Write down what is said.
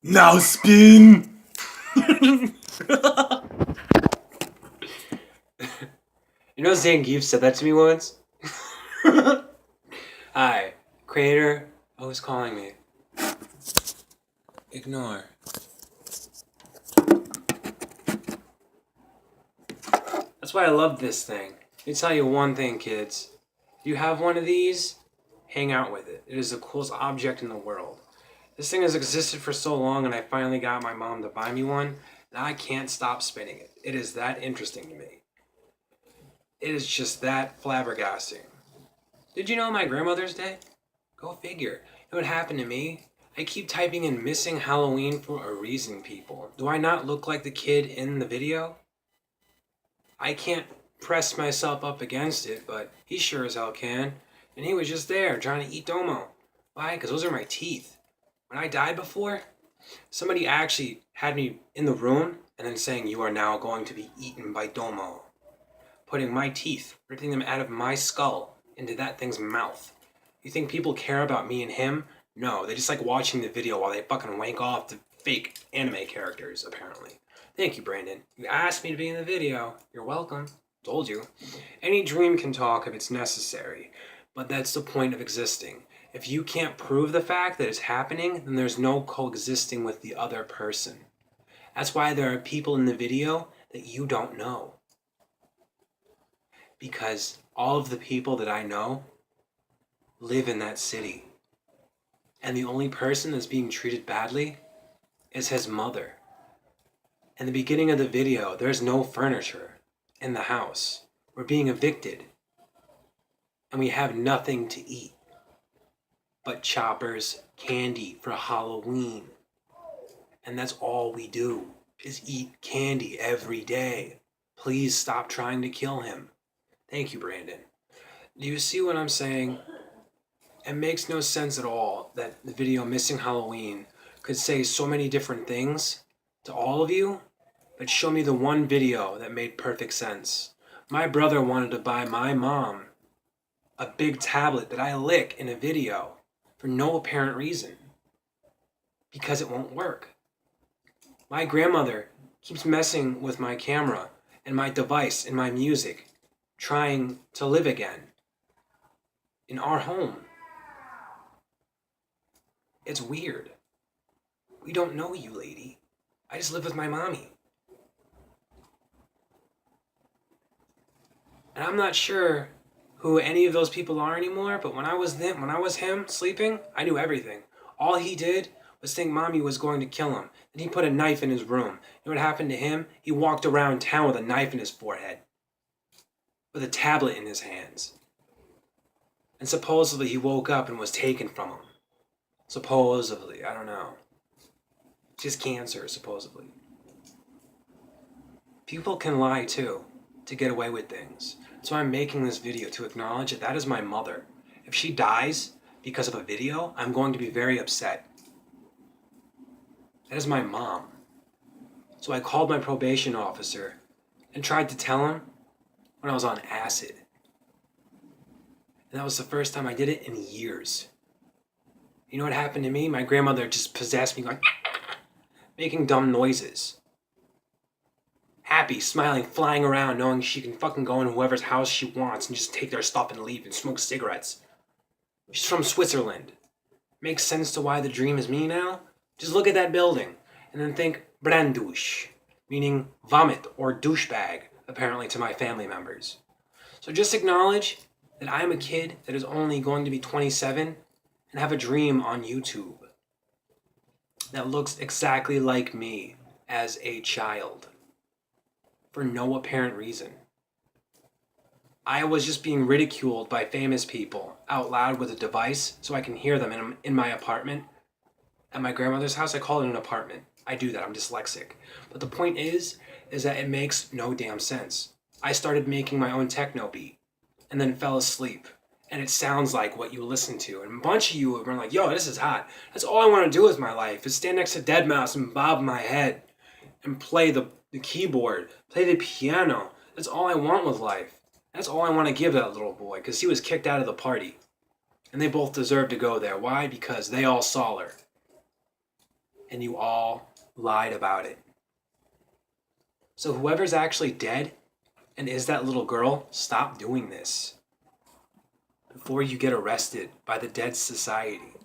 Now spin! You know Zangief said that to me once? Hi, creator. Who's calling me? Ignore. That's why I love this thing. Let me tell you one thing, kids. If you have one of these, hang out with it. It is the coolest object in the world. This thing has existed for so long, and I finally got my mom to buy me one. Now I can't stop spinning it. It is that interesting to me. It is just that flabbergasting. Did you know my grandmother's day? Go figure. You know what happened to me? I keep typing in missing Halloween for a reason, people. Do I not look like the kid in the video? I can't press myself up against it, but he sure as hell can. And he was just there trying to eat Domo. Why? Because those are my teeth. When I died before, somebody actually had me in the room and then saying, "You are now going to be eaten by Domo." Putting my teeth, ripping them out of my skull into that thing's mouth. You think people care about me and him? No, they just like watching the video while they fucking wank off to fake anime characters, apparently. Thank you, Brandon. You asked me to be in the video. You're welcome. Told you. Any dream can talk if it's necessary, but that's the point of existing. If you can't prove the fact that it's happening, then there's no coexisting with the other person. That's why there are people in the video that you don't know. Because all of the people that I know live in that city. And the only person that's being treated badly is his mother. In the beginning of the video, there's no furniture in the house. We're being evicted. And we have nothing to eat but Chopper's candy for Halloween. And that's all we do, is eat candy every day. Please stop trying to kill him. Thank you, Brandon. Do you see what I'm saying? It makes no sense at all that the video Missing Halloween could say so many different things to all of you, but show me the one video that made perfect sense. My brother wanted to buy my mom a big tablet that I lick in a video for no apparent reason. Because it won't work. My grandmother keeps messing with my camera and my device and my music, trying to live again in our home. It's weird. We don't know you, lady. I just live with my mommy. And I'm not sure who any of those people are anymore, but when I was him sleeping, I knew everything. All he did was think mommy was going to kill him. Then he put a knife in his room. You know what happened to him? He walked around town with a knife in his forehead, with a tablet in his hands. And supposedly he woke up and was taken from him. Supposedly, I don't know. Just cancer, supposedly. People can lie too, to get away with things. So I'm making this video to acknowledge that that is my mother. If she dies because of a video, I'm going to be very upset. That is my mom. So I called my probation officer and tried to tell him when I was on acid. And that was the first time I did it in years. You know what happened to me? My grandmother just possessed me, like making dumb noises. Happy, smiling, flying around, knowing she can fucking go in whoever's house she wants and just take their stuff and leave and smoke cigarettes. She's from Switzerland. Makes sense to why the dream is me now? Just look at that building and then think Brandusch, meaning vomit or douchebag, apparently to my family members. So just acknowledge that I am a kid that is only going to be 27 and have a dream on YouTube that looks exactly like me as a child for no apparent reason. I was just being ridiculed by famous people out loud with a device so I can hear them in my apartment. At my grandmother's house, I call it an apartment. I do that, I'm dyslexic. But the point is that it makes no damn sense. I started making my own techno beat and then fell asleep. And it sounds like what you listen to. And a bunch of you were like, yo, this is hot. That's all I want to do with my life is stand next to Deadmau5 and bob my head and play the keyboard, play the piano. That's all I want with life. That's all I want to give that little boy because he was kicked out of the party. And they both deserve to go there. Why? Because they all saw her. and you all lied about it. So whoever's actually dead and is that little girl, stop doing this before you get arrested by the Dead Society.